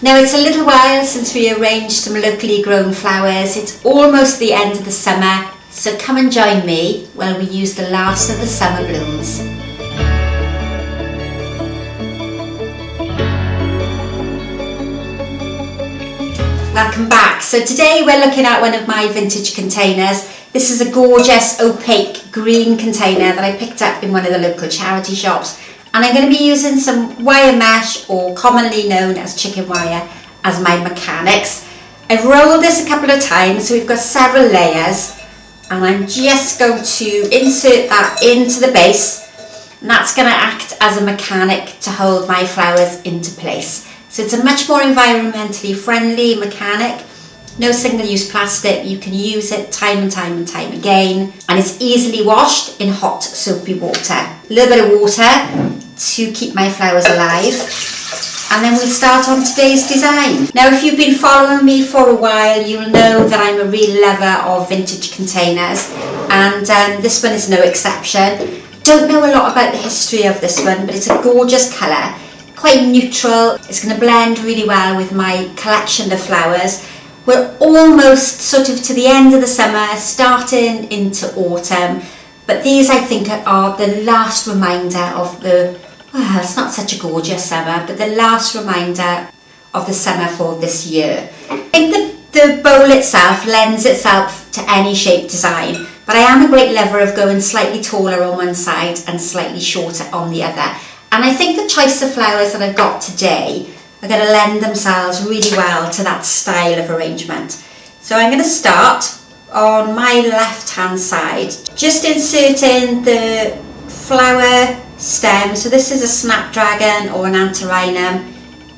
Now it's a little while since we arranged some locally grown flowers. It's almost the end of the summer, so come and join me while we use the last of the summer blooms. Welcome back. So today we're looking at one of my vintage containers. This is a gorgeous opaque green container that I picked up in one of the local charity shops. And I'm going to be using some wire mesh, or commonly known as chicken wire, as my mechanics. I've rolled this a couple of times, so we've got several layers, and I'm just going to insert that into the base, and that's going to act as a mechanic to hold my flowers into place. So it's a much more environmentally friendly mechanic. No single-use plastic, you can use it time and time again, and it's easily washed in hot soapy water. A little bit of water to keep my flowers alive, and then we'll start on today's design. Now if you've been following me for a while, you'll know that I'm a real lover of vintage containers, and this one is no exception. Don't know a lot about the history of this one, but it's a gorgeous colour, quite neutral. It's going to blend really well with my collection of flowers. We're almost sort of to the end of the summer, starting into autumn, but these I think are the last reminder of the, well, it's not such a gorgeous summer, but the last reminder of the summer for this year. I think the bowl itself lends itself to any shape design, but I am a great lover of going slightly taller on one side and slightly shorter on the other. And I think the choice of flowers that I've got today are going to lend themselves really well to that style of arrangement. So I'm going to start on my left hand side, just inserting the flower stem. So this is a Snapdragon or an Helenium,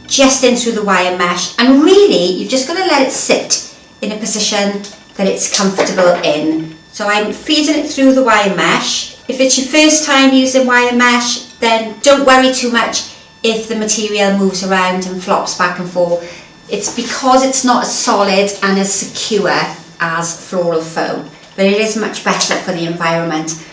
just in through the wire mesh, and really you've just got to let it sit in a position that it's comfortable in. So I'm feeding it through the wire mesh. If it's your first time using wire mesh, then don't worry too much if the material moves around and flops back and forth. It's because it's not as solid and as secure as floral foam, but it is much better for the environment.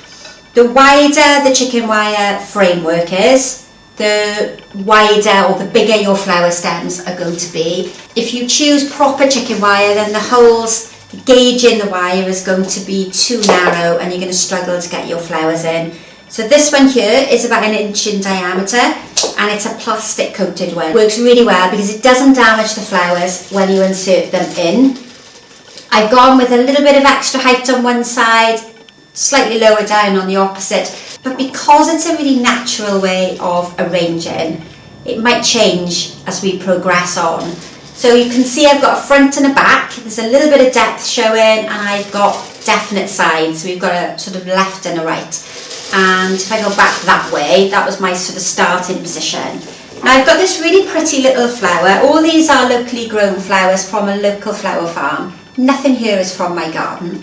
The wider the chicken wire framework is, the wider or the bigger your flower stems are going to be. If you choose proper chicken wire, then the holes, the gauge in the wire is going to be too narrow and you're going to struggle to get your flowers in. So this one here is about 1 inch in diameter, and it's a plastic coated one. It works really well because it doesn't damage the flowers when you insert them in. I've gone with a little bit of extra height on one side, slightly lower down on the opposite, but because it's a really natural way of arranging, it might change as we progress on. So you can see I've got a front and a back. There's a little bit of depth showing, and I've got definite sides. So we've got a sort of left and a right. And if I go back that way, that was my sort of starting position. Now I've got this really pretty little flower. All these are locally grown flowers from a local flower farm. Nothing here is from my garden.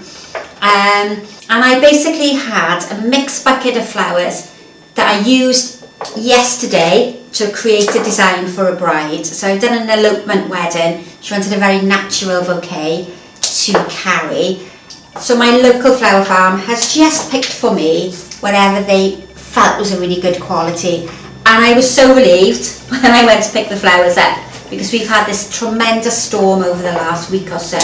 And I basically had a mixed bucket of flowers that I used yesterday to create a design for a bride. So I've done an elopement wedding. She wanted a very natural bouquet to carry. So my local flower farm has just picked for me whatever they felt was a really good quality. And I was so relieved when I went to pick the flowers up, because we've had this tremendous storm over the last week or so,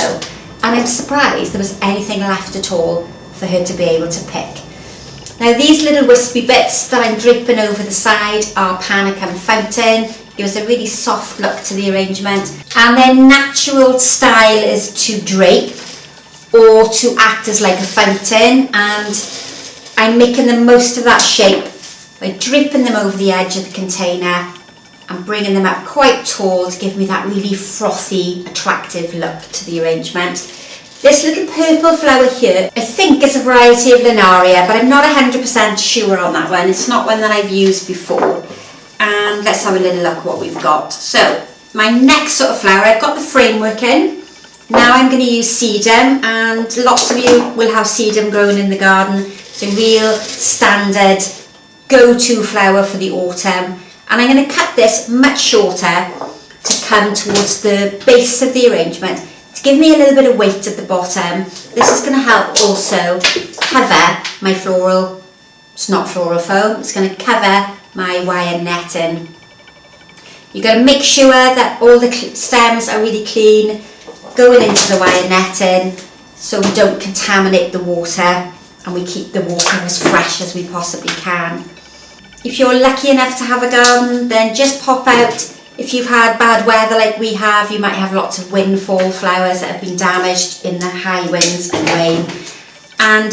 and I'm surprised there was anything left at all for her to be able to pick. Now these little wispy bits that I'm draping over the side are Panicum Fountain. Gives a really soft look to the arrangement, and their natural style is to drape or to act as like a fountain, and I'm making the most of that shape by draping them over the edge of the container and bringing them up quite tall to give me that really frothy, attractive look to the arrangement. This little purple flower here, I think is a variety of Linaria, but I'm not 100% sure on that one. It's not one that I've used before. And let's have a little look what we've got. So my next sort of flower, I've got the framework in. Now I'm going to use Sedum, and lots of you will have Sedum growing in the garden. It's a real standard go-to flower for the autumn. And I'm going to cut this much shorter to come towards the base of the arrangement to give me a little bit of weight at the bottom. This is going to help also cover my floral, it's not floral foam, it's going to cover my wire netting. You've got to make sure that all the stems are really clean going into the wire netting, so we don't contaminate the water and we keep the water as fresh as we possibly can. If you're lucky enough to have a garden, then just pop out. If you've had bad weather like we have, you might have lots of windfall flowers that have been damaged in the high winds and rain. And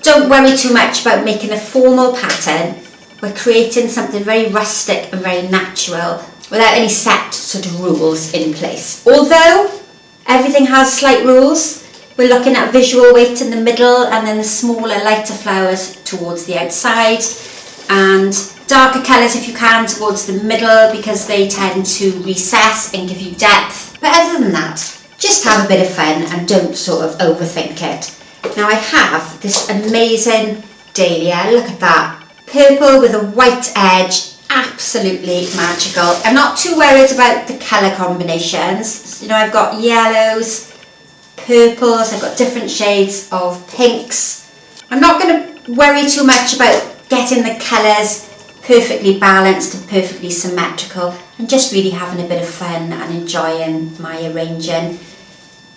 don't worry too much about making a formal pattern. We're creating something very rustic and very natural without any set sort of rules in place. Although everything has slight rules, we're looking at visual weight in the middle and then the smaller, lighter flowers towards the outside, and darker colours if you can towards the middle because they tend to recess and give you depth. But other than that, just have a bit of fun and don't sort of overthink it. Now I have this amazing dahlia, look at that. Purple with a white edge, absolutely magical. I'm not too worried about the colour combinations. You know, I've got yellows, purples, I've got different shades of pinks. I'm not going to worry too much about getting the colours perfectly balanced and perfectly symmetrical, and just really having a bit of fun and enjoying my arranging.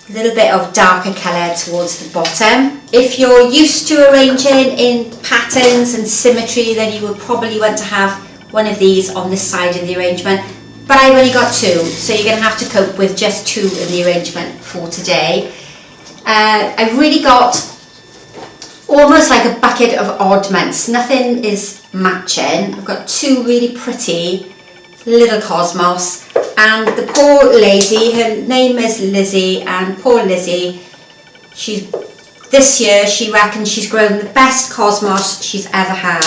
A little bit of darker colour towards the bottom. If you're used to arranging in patterns and symmetry, then you would probably want to have one of these on this side of the arrangement, but I've only got two, so you're going to have to cope with just two in the arrangement for today. I've really got almost like a bucket of oddments. Nothing is matching. I've got two really pretty little cosmos, and the poor lady, her name is Lizzie, and poor Lizzie, this year she reckons she's grown the best cosmos she's ever had,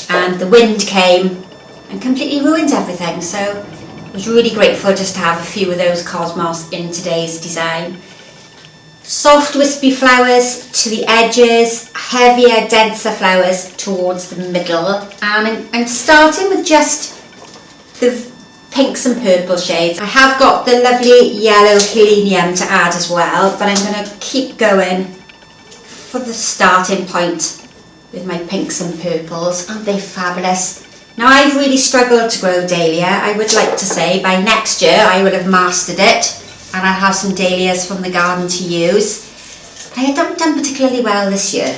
and the wind came and completely ruined everything. So I was really grateful just to have a few of those cosmos in today's design. Soft wispy flowers to the edges, heavier, denser flowers towards the middle, and I'm starting with just the pinks and purple shades. I have got the lovely yellow Helenium to add as well, but I'm going to keep going for the starting point with my pinks and purples. Aren't they fabulous? Now I've really struggled to grow dahlia. I would like to say by next year I will have mastered it and I'll have some dahlias from the garden to use. But I haven't done particularly well this year.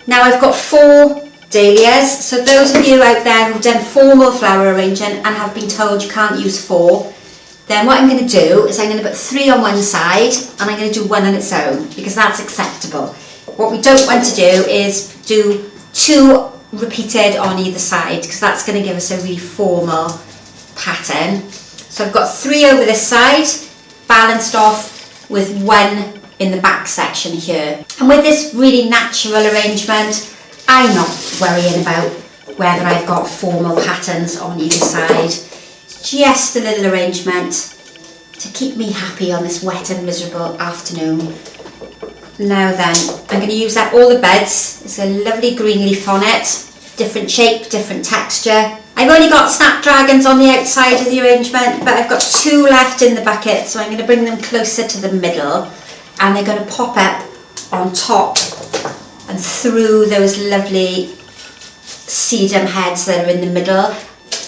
Now I've got 4 dahlias, so those of you out there who've done formal flower arranging and have been told you can't use 4, then what I'm going to do is I'm going to put 3 on one side and I'm going to do 1 on its own, because that's acceptable. What we don't want to do is do 2 repeated on either side, because that's going to give us a really formal pattern. So I've got 3 over this side, balanced off with 1 in the back section here. And with this really natural arrangement, I'm not worrying about whether I've got formal patterns on either side. It's just a little arrangement to keep me happy on this wet and miserable afternoon. Now then, I'm going to use up all the buds. It's a lovely green leaf on it, different shape, different texture. I've only got Snapdragons on the outside of the arrangement, but I've got 2 left in the bucket, so I'm going to bring them closer to the middle, and they're going to pop up on top and through those lovely sedum heads that are in the middle.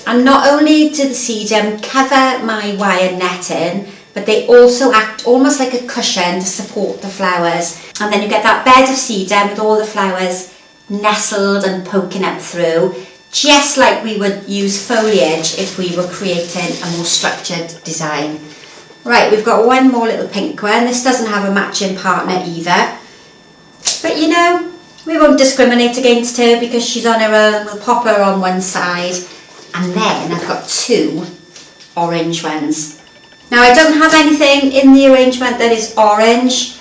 And not only do the sedum cover my wire netting, but they also act almost like a cushion to support the flowers. And then you get that bed of sedum with all the flowers nestled and poking up through, just like we would use foliage if we were creating a more structured design. Right, we've got one more little pink one. This doesn't have a matching partner either. But you know, we won't discriminate against her because she's on her own. We'll pop her on one side. And then I've got 2 orange ones. Now I don't have anything in the arrangement that is orange,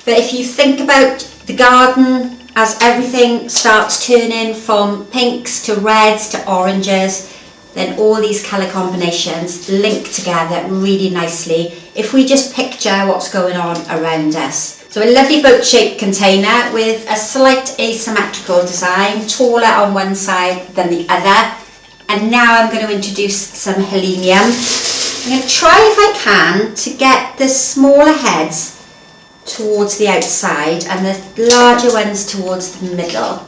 but if you think about the garden as everything starts turning from pinks to reds to oranges, then all these colour combinations link together really nicely if we just picture what's going on around us. So a lovely boat-shaped container with a slight asymmetrical design, taller on one side than the other. And now I'm going to introduce some Helenium. I'm going to try if I can to get the smaller heads towards the outside and the larger ones towards the middle.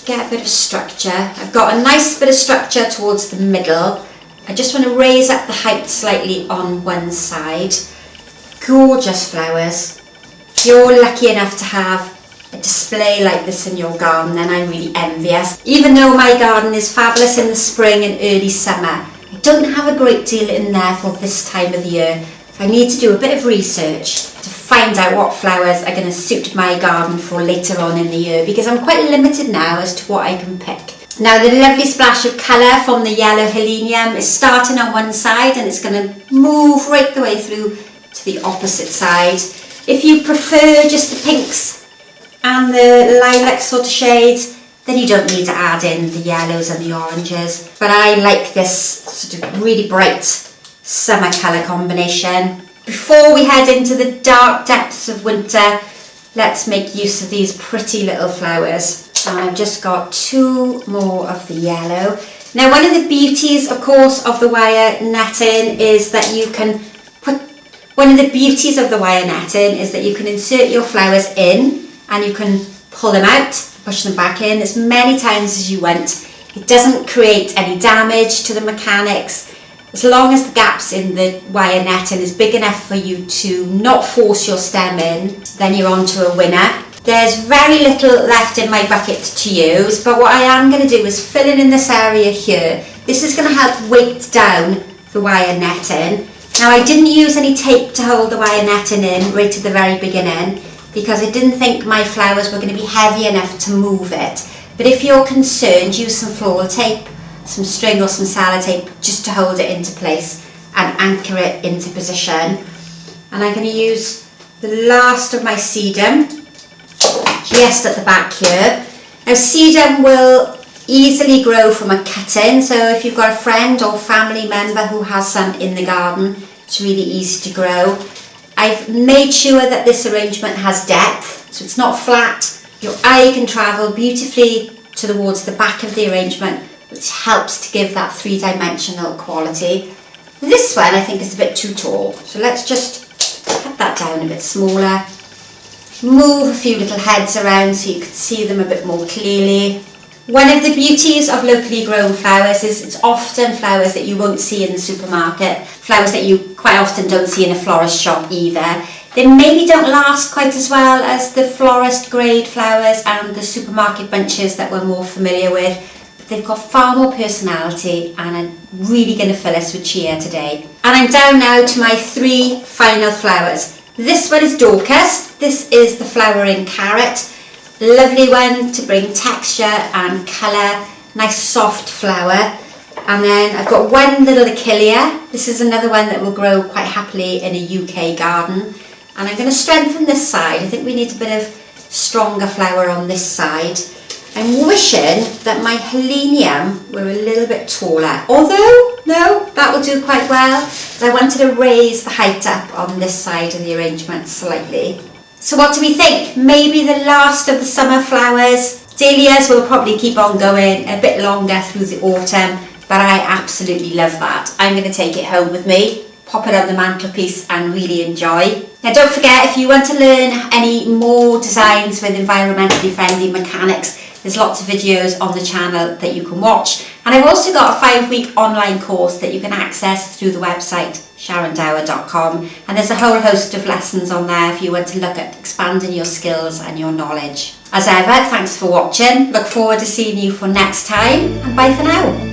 get a bit of structure. I've got a nice bit of structure towards the middle. I just want to raise up the height slightly on one side. Gorgeous flowers. If you're lucky enough to have a display like this in your garden, then I'm really envious. Even though my garden is fabulous in the spring and early summer, I don't have a great deal in there for this time of the year. I need to do a bit of research to find out what flowers are going to suit my garden for later on in the year, because I'm quite limited now as to what I can pick. Now the lovely splash of colour from the yellow Helenium is starting on one side and it's going to move right the way through to the opposite side. If you prefer just the pinks and the lilac sort of shades, then you don't need to add in the yellows and the oranges. But I like this sort of really bright summer colour combination. Before we head into the dark depths of winter, let's make use of these pretty little flowers. And I've just got 2 more of the yellow. Now one of the beauties, of course, of the wire netting is that you can insert your flowers in and you can pull them out, push them back in as many times as you want. It doesn't create any damage to the mechanics. As long as the gaps in the wire netting is big enough for you to not force your stem in, then you're on to a winner. There's very little left in my bucket to use, but what I am going to do is fill in this area here. This is going to help weight down the wire netting. Now I didn't use any tape to hold the wire netting in right at the very beginning because I didn't think my flowers were going to be heavy enough to move it. But if you're concerned, use some floral tape, some string or some sellotape just to hold it into place and anchor it into position. And I'm going to use the last of my sedum just at the back here. Now sedum will easily grow from a cutting, so if you've got a friend or family member who has some in the garden, it's really easy to grow. I've made sure that this arrangement has depth, so it's not flat. Your eye can travel beautifully towards the back of the arrangement, which helps to give that 3-dimensional quality. This one I think is a bit too tall, so let's just cut that down a bit smaller. Move a few little heads around so you can see them a bit more clearly. One of the beauties of locally grown flowers is it's often flowers that you won't see in the supermarket, flowers that you quite often don't see in a florist shop either. They maybe don't last quite as well as the florist grade flowers and the supermarket bunches that we're more familiar with, but they've got far more personality and are really going to fill us with cheer today. And I'm down now to my 3 final flowers. This one is Daucus. This is the flowering carrot. Lovely one to bring texture and colour, nice soft flower. And then I've got one little Achillea. This is another one that will grow quite happily in a UK garden. And I'm going to strengthen this side. I think we need a bit of stronger flower on this side. I'm wishing that my Helenium were a little bit taller. Although, no, that will do quite well. But I wanted to raise the height up on this side of the arrangement slightly. So what do we think? Maybe the last of the summer flowers. Dahlias will probably keep on going a bit longer through the autumn, but I absolutely love that. I'm going to take it home with me, pop it on the mantelpiece and really enjoy. Now don't forget, if you want to learn any more designs with environmentally friendly mechanics, there's lots of videos on the channel that you can watch. And I've also got a 5-week online course that you can access through the website sharondower.com, and there's a whole host of lessons on there if you want to look at expanding your skills and your knowledge. As ever, thanks for watching. Look forward to seeing you for next time, and bye for now.